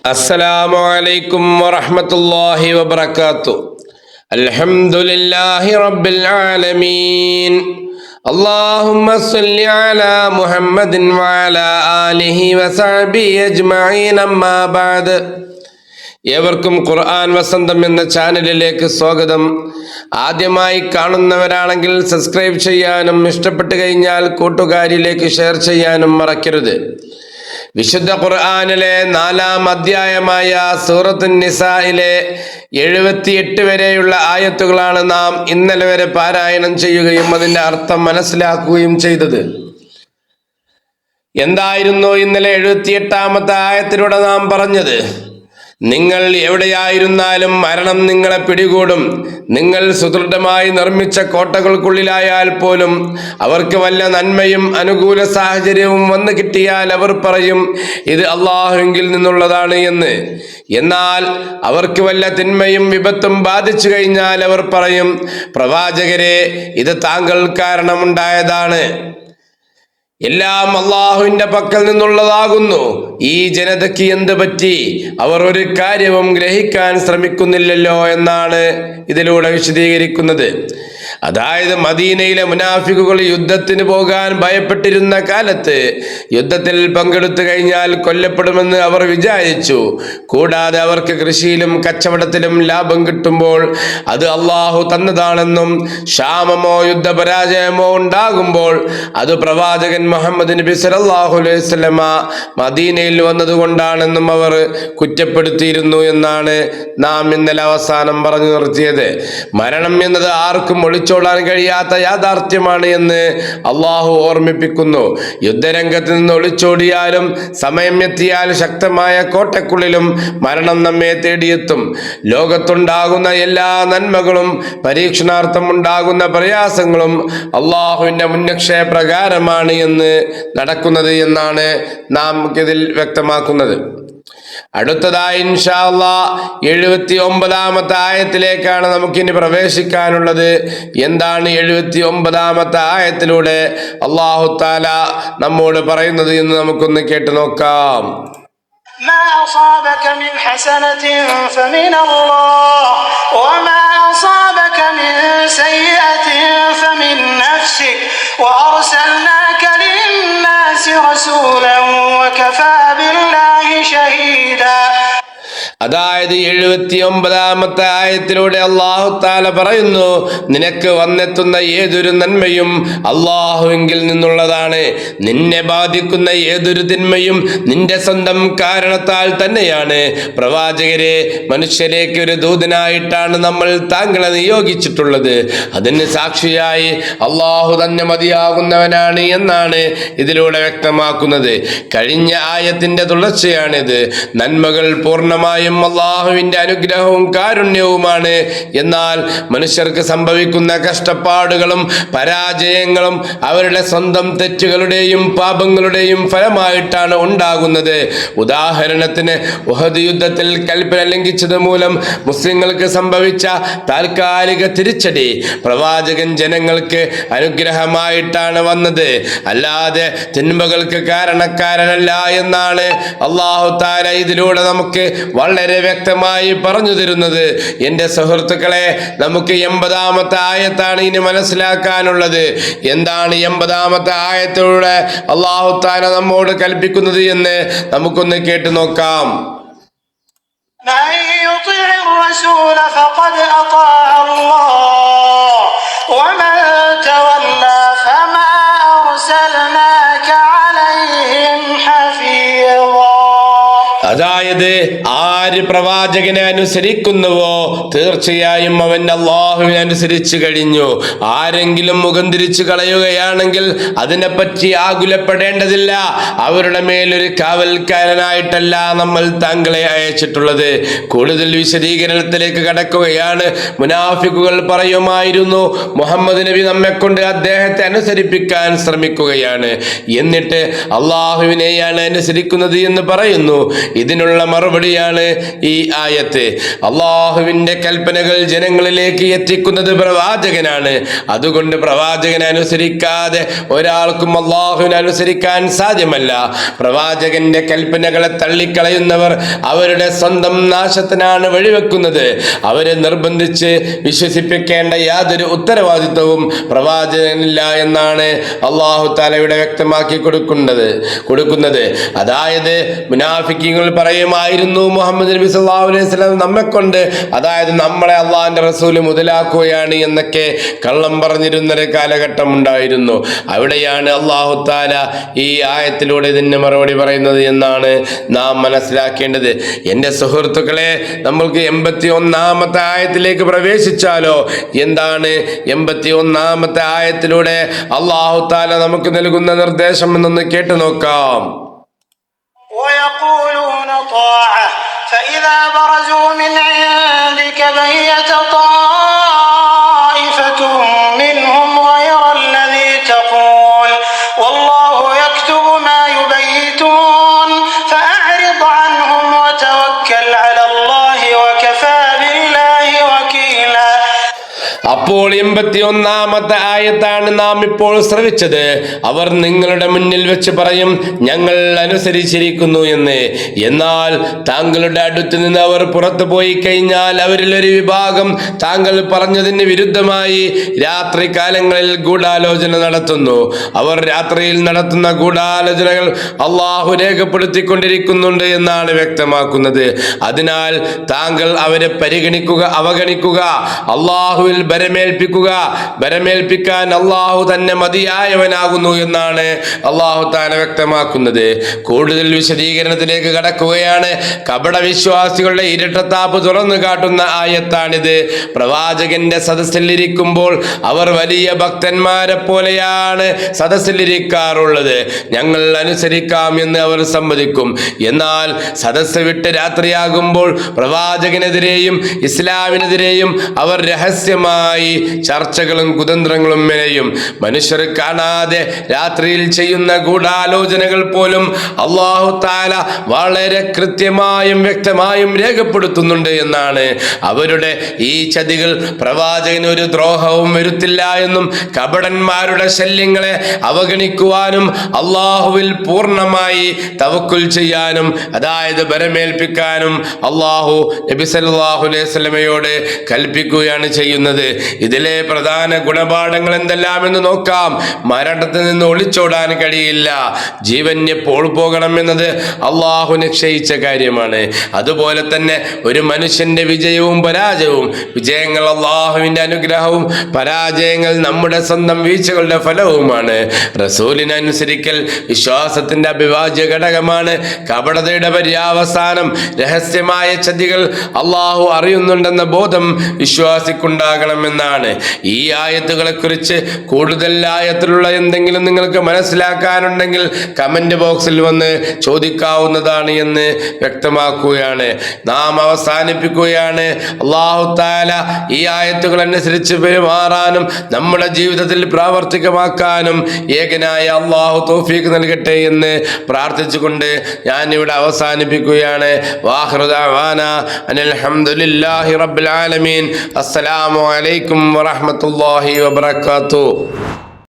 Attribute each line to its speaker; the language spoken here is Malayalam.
Speaker 1: السلام عليكم ورحمة الله وبركاته. الحمد لله رب العالمين. اللهم صل على محمد وعلى آله وصحبه أجمعين. أما بعد. ഏവർക്കും ഖുർആൻ വസന്തം എന്ന ചാനലിലേക്ക് സ്വാഗതം. ആദ്യമായി കാണുന്നവരാണെങ്കിൽ സബ്സ്ക്രൈബ് ചെയ്യാനും ഇഷ്ടപ്പെട്ടു കഴിഞ്ഞാൽ കൂട്ടുകാരിലേക്ക് ഷെയർ ചെയ്യാനും മറക്കരുത്. വിശുദ്ധ ഖുർആനിലെ 4-ാം അധ്യായമായ സൂറത്തുൻ നിസായിലെ 78 വരെയുള്ള ആയത്തുകളാണ് നാം ഇന്നലെ വരെ പാരായണം ചെയ്യുകയും അതിന്റെ അർത്ഥം മനസ്സിലാക്കുകയും ചെയ്തത്. എന്തായിരുന്നു ഇന്നലെ 78-ാമത്തെ ആയത്തിലൂടെ നാം പറഞ്ഞത്? നിങ്ങൾ എവിടെയായിരുന്നാലും മരണം നിങ്ങളെ പിടികൂടും. നിങ്ങൾ സുദൃഢമായി നിർമ്മിച്ച കോട്ടകൾക്കുള്ളിലായാൽ പോലും അവർക്ക് വല്ല നന്മയും അനുകൂല സാഹചര്യവും വന്നു കിട്ടിയാൽ അവർ പറയും ഇത് അള്ളാഹുവിൽ നിന്നുള്ളതാണ് എന്ന്. എന്നാൽ അവർക്ക് വല്ല തിന്മയും വിപത്തും ബാധിച്ചു കഴിഞ്ഞാൽ അവർ പറയും പ്രവാചകരെ ഇത് താങ്കൾ കാരണമുണ്ടായതാണ്. എല്ലാം അള്ളാഹുവിന്റെ പക്കൽ നിന്നുള്ളതാകുന്നു. ഈ ജനതയ്ക്ക് എന്ത് പറ്റി? അവർ ഒരു കാര്യവും ഗ്രഹിക്കാൻ ശ്രമിക്കുന്നില്ലല്ലോ എന്നാണ് ഇതിലൂടെ വിശദീകരിക്കുന്നത്. അതായത് മദീനയിലെ മുനാഫിക്കുകൾ യുദ്ധത്തിന് പോകാൻ ഭയപ്പെട്ടിരുന്ന കാലത്ത് യുദ്ധത്തിൽ പങ്കെടുത്തു കഴിഞ്ഞാൽ കൊല്ലപ്പെടുമെന്ന് അവർ വിചാരിച്ചു. കൂടാതെ അവർക്ക് കൃഷിയിലും കച്ചവടത്തിലും ലാഭം കിട്ടുമ്പോൾ അത് അള്ളാഹു തന്നതാണെന്നും ക്ഷാമമോ യുദ്ധപരാജയമോ ഉണ്ടാകുമ്പോൾ അത് പ്രവാചകൻ മുഹമ്മദ് നബി സല്ലല്ലാഹു അലൈഹി വസല്ലമ മദീനയിൽ വന്നതുകൊണ്ടാണെന്നും അവർ കുറ്റപ്പെടുത്തിയിരുന്നു എന്നാണ് നാം ഇന്നലെ അവസാനം പറഞ്ഞു നിർത്തിയത്. മരണം എന്നത് ആർക്കും ഒളിച്ചോടാൻ കഴിയാത്ത യാഥാർത്ഥ്യമാണ് എന്ന് അള്ളാഹു ഓർമ്മിപ്പിക്കുന്നു. യുദ്ധരംഗത്ത് നിന്ന് ഒളിച്ചോടിയാലും സമയം എത്തിയാൽ ശക്തമായ കോട്ടക്കുള്ളിലും മരണം നമ്മെ തേടിയെത്തും. ലോകത്തുണ്ടാകുന്ന എല്ലാ നന്മകളും പരീക്ഷണാർത്ഥം ഉണ്ടാകുന്ന പ്രയാസങ്ങളും അള്ളാഹുവിന്റെ മുന്നക്ഷയപ്രകാരമാണ് എന്ന് നടക്കുന്നത് എന്നാണ് നാം ഇതിൽ വ്യക്തമാക്കുന്നത്. അടുത്തതായി ഇൻഷാ അല്ലാഹ് 79-ാമത്തെ ആയത്തിലേക്കാണ് നമുക്കിനി പ്രവേശിക്കാനുള്ളത്. എന്താണ് 79-ാമത്തെ ആയത്തിലൂടെ അല്ലാഹു തആല നമ്മോട് പറയുന്നത് എന്ന് നമുക്കൊന്ന് കേട്ടു നോക്കാം.
Speaker 2: ما أصابك من حسنة فمن الله وما أصابك من سيئة فمن نفسك وأرسلناك للناس رسولا وكفى بالله شهيدا.
Speaker 1: അതായത് 79-ാമത്തെ ആയത്തിലൂടെ അല്ലാഹു തആല പറയുന്നു, നിനക്ക് വന്നെത്തുന്ന ഏതൊരു നന്മയും അല്ലാഹുവിൽ നിന്നുള്ളതാണ്. നിന്നെ ബാധിക്കുന്ന ഏതൊരു തിന്മയും നിന്റെ സ്വന്തം കാരണത്താൽ തന്നെയാണ്. പ്രവാചകരെ, മനുഷ്യരേക്ക് ഒരു ദൂതനായിട്ടാണ് നമ്മൾ താങ്കളെ നിയോഗിച്ചിട്ടുള്ളത്. അതിന് സാക്ഷിയായി അല്ലാഹു തന്നെ മതിയാകുന്നവനാണ് എന്നാണ് ഇതിലൂടെ വ്യക്തമാക്കുന്നത്. കഴിഞ്ഞ ആയത്തിന്റെ തുടർച്ചയാണിത്. നന്മകൾ പൂർണ്ണമായും അല്ലാഹുവിന്റെ അനുഗ്രഹവും കാരുണ്യവുമാണ്. എന്നാൽ മനുഷ്യർക്ക് സംഭവിക്കുന്ന കഷ്ടപ്പാടുകളും പരാജയങ്ങളും അവരുടെ സ്വന്തം തെറ്റുകളുടെയും പാപങ്ങളുടെയും ഫലമായിട്ടാണ് ഉണ്ടാകുന്നത്. ഉദാഹരണത്തിന് ഉഹദ് യുദ്ധത്തിൽ കൽപ്പന ലംഘിച്ചത് മൂലം മുസ്ലിങ്ങൾക്ക് സംഭവിച്ച താൽക്കാലിക തിരിച്ചടി പ്രവാചകൻ ജനങ്ങൾക്ക് അനുഗ്രഹമായിട്ടാണ് വന്നത്, അല്ലാതെ തിന്മകൾക്ക് കാരണക്കാരനല്ല എന്നാണ് അല്ലാഹു തആല ഇതിലൂടെ നമുക്ക് വളരെ വ്യക്തമായി പറഞ്ഞു തരുന്നത്. എന്റെ സുഹൃത്തുക്കളെ, നമുക്ക് 80-ാമത്തെ ആയത്താണ് ഇനി മനസ്സിലാക്കാനുള്ളത്. എന്താണ് 80-ാമത്തെ ആയത്തിലൂടെ അല്ലാഹു തആല നമ്മോട് കൽപ്പിക്കുന്നത് എന്ന് നമുക്കൊന്ന് കേട്ടു നോക്കാം.
Speaker 2: من يطع الرسول فقد أطاع الله ومن تولى فما أرسلناك عليهم حفيظا.
Speaker 1: അതായത് ആര് പ്രവാചകനെ അനുസരിക്കുന്നുവോ തീർച്ചയായും അവൻ അല്ലാഹുവിനെ അനുസരിച്ചു കഴിഞ്ഞു. ആരെങ്കിലും മുഖം തിരിച്ചു കളയുകയാണെങ്കിൽ അതിനെപ്പറ്റി ആകുലപ്പെടേണ്ടതില്ല. അവരുടെ മേലൊരു കാവൽക്കാരനായിട്ടല്ല നമ്മൾ താങ്കളെ അയച്ചിട്ടുള്ളത്. കൂടുതൽ വിശദീകരണത്തിലേക്ക് കടക്കുകയാണ്. മുനാഫിക്കുകൾ പറയുമായിരുന്നു, മുഹമ്മദ് നബി നമ്മെക്കൊണ്ട് അദ്ദേഹത്തെ അനുസരിപ്പിക്കാൻ ശ്രമിക്കുകയാണ്, എന്നിട്ട് അല്ലാഹുവിനെയാണ് അനുസരിക്കുന്നത് എന്ന് പറയുന്നു. ഇതിനുള്ള മറുപടിയാണ് ഈ ആയത്ത്. അള്ളാഹുവിന്റെ കൽപ്പനകൾ ജനങ്ങളിലേക്ക് എത്തിക്കുന്നത് പ്രവാചകനാണ്. അതുകൊണ്ട് പ്രവാചകനെ അനുസരിക്കാതെ ഒരാൾക്കും അള്ളാഹുവിനെ അനുസരിക്കാൻ സാധ്യമല്ല. പ്രവാചകന്റെ കൽപ്പനകളെ തള്ളിക്കളയുന്നവർ അവരുടെ സ്വന്തം നാശത്തിനാണ് വഴിവെക്കുന്നത്. അവരെ നിർബന്ധിച്ച് വിശ്വസിപ്പിക്കേണ്ട യാതൊരു ഉത്തരവാദിത്വവും പ്രവാചകനില്ല എന്നാണ് അള്ളാഹു തആല ഇവിടെ വ്യക്തമാക്കി കൊടുക്കുന്നത്. അതായത് മുനാഫിക്കുകൾ പറയുമായിരുന്നു, മുഹമ്മദ് നബി സല്ലല്ലാഹു അലൈഹി വസല്ലം നമ്മെ കൊണ്ട്, അതായത് നമ്മളെ അള്ളാഹിന്റെ റസൂല് മുതലാക്കുകയാണ് എന്നൊക്കെ കള്ളം പറഞ്ഞിരുന്നൊരു കാലഘട്ടം ഉണ്ടായിരുന്നു. അവിടെയാണ് അള്ളാഹു തആല ഈ ആയത്തിലൂടെ ഇതിന് മറുപടി പറയുന്നത് എന്നാണ് നാം മനസ്സിലാക്കേണ്ടത്. എൻ്റെ സുഹൃത്തുക്കളെ, നമ്മൾക്ക് 81-ാമത്തെ ആയത്തിലേക്ക് പ്രവേശിച്ചാലോ? എന്താണ് 81-ാമത്തെ ആയത്തിലൂടെ അള്ളാഹു തആല നമുക്ക് നൽകുന്ന നിർദ്ദേശം എന്നൊന്ന് കേട്ടു നോക്കാം.
Speaker 2: ويقولون طاعة فإذا برزوا من عندك بيت طائفة منهم غير الذي تقول والله يكتب ما يبيتون فأعرض عنهم وتوكل على الله وكفى بالله وكيلا.
Speaker 1: അപ്പോൾ 81-ാമത്തെ ആയത്താണ് നാം ഇപ്പോൾ ശ്രവിച്ചത്. അവർ നിങ്ങളുടെ മുന്നിൽ വെച്ച് പറയും, ഞങ്ങൾ അനുസരിച്ചിരിക്കുന്നു എന്ന്. എന്നാൽ താങ്കളുടെ അടുത്ത് നിന്ന് അവർ പുറത്തു പോയി കഴിഞ്ഞാൽ അവരിൽ ഒരു വിഭാഗം താങ്കൾ പറഞ്ഞതിന് വിരുദ്ധമായി രാത്രി കാലങ്ങളിൽ ഗൂഢാലോചന നടത്തുന്നു. അവർ രാത്രിയിൽ നടത്തുന്ന ഗൂഢാലോചനകൾ അള്ളാഹു രേഖപ്പെടുത്തിക്കൊണ്ടിരിക്കുന്നുണ്ട് എന്നാണ് വ്യക്തമാക്കുന്നത്. അതിനാൽ താങ്കൾ അവരെ അവഗണിക്കുക. അള്ളാഹുവിൽ ബരമേൽപ്പിക്കാൻ അള്ളാഹു തന്നെ മതിയായവനാകുന്നു എന്നാണ് അള്ളാഹു താല വ്യക്തമാക്കുന്നത്. കൂടുതൽ വിശദീകരണത്തിലേക്ക് കടക്കുകയാണ്. കപട വിശ്വാസികളുടെ ഇരട്ടത്താപ്പ് തുറന്നു കാട്ടുന്ന ആയത്താണിത്. പ്രവാചകന്റെ സദസ്സിലിരിക്കുമ്പോൾ അവർ വലിയ ഭക്തന്മാരെ പോലെയാണ് സദസ്സിലിരിക്കാറുള്ളത്. ഞങ്ങൾ അനുസരിക്കാം എന്ന് അവർ സമ്മതിക്കും. എന്നാൽ സദസ്സ് വിട്ട് രാത്രിയാകുമ്പോൾ പ്രവാചകനെതിരെയും ഇസ്ലാമിനെതിരെയും അവർ രഹസ്യമായി ചർച്ചകളും കുതന്ത്രങ്ങളും മെനയും. മനുഷ്യർ കാണാതെ രാത്രിയിൽ ചെയ്യുന്ന ഗൂഢാലോചനകൾ പോലും അല്ലാഹു തആല വളരെ കൃത്യമായും വ്യക്തമായും രേഖപ്പെടുത്തുന്നുണ്ട് എന്നാണ്. അവരുടെ ഈ ചതികൾ പ്രവാചകന് ഒരു ദ്രോഹവും വരുത്തില്ല എന്നും കപടന്മാരുടെ ശല്യങ്ങളെ അവഗണിക്കുവാനും അള്ളാഹുവിൽ പൂർണ്ണമായി തവക്കുൽ ചെയ്യാനും, അതായത് ബരമേൽപ്പിക്കാനും അള്ളാഹു നബി സല്ലല്ലാഹു അലൈഹി വസല്ലമയോട് കൽപ്പിക്കുകയാണ് ചെയ്യുന്നത്. ഇതിലെ പ്രധാന ഗുണപാഠങ്ങൾ എന്തെല്ലാമെന്ന് നോക്കാം. മരണത്തിൽ നിന്ന് ഒളിച്ചോടാൻ കഴിയില്ല. ജീവൻ എപ്പോൾ പോകണമെന്നത് അള്ളാഹു നിശ്ചയിച്ച കാര്യമാണ്. അതുപോലെ തന്നെ ഒരു മനുഷ്യന്റെ വിജയവും പരാജയവും, വിജയങ്ങൾ അള്ളാഹുവിന്റെ അനുഗ്രഹവും, പരാജയങ്ങൾ നമ്മുടെ സ്വന്തം വീഴ്ചകളുടെ ഫലവുമാണ്. റസൂലിനെ അനുസരിക്കൽ വിശ്വാസത്തിന്റെ അവിഭാജ്യ ഘടകമാണ്. കപടതയുടെ പര്യാവസാനം രഹസ്യമായ ചതികൾ അള്ളാഹു അറിയുന്നുണ്ടെന്ന ബോധം വിശ്വാസിക്കുണ്ടാകണമെന്നാണ്. ഈ ആയത്തുകളെ കുറിച്ച് കൂടുതൽ ആയത്തിലുള്ള എന്തെങ്കിലും നിങ്ങൾക്ക് മനസ്സിലാക്കാനുണ്ടെങ്കിൽ കമന്റ് ബോക്സിൽ വന്ന് ചോദിക്കാവുന്നതാണ് എന്ന് വ്യക്തമാക്കുകയാണ്. നാം അവസാനിപ്പിക്കുകയാണ്. അല്ലാഹു തആല ഈ ആയത്തുകൾ അനുസരിച്ച് പെരുമാറാനും നമ്മുടെ ജീവിതത്തിൽ പ്രാവർത്തികമാക്കാനും ഏകനായ അല്ലാഹു തൗഫീഖ് നൽകട്ടെ എന്ന് പ്രാർത്ഥിച്ചുകൊണ്ട് ഞാൻ ഇവിടെ അവസാനിപ്പിക്കുകയാണ്. വാഖിറു ദഅവാന അനിൽ ഹംദുലില്ലാഹി റബ്ബിൽ ആലമീൻ. അസ്സലാമു അലൈക്കും വറഹ്മത്തുള്ളാഹി വബറകാതുഹു.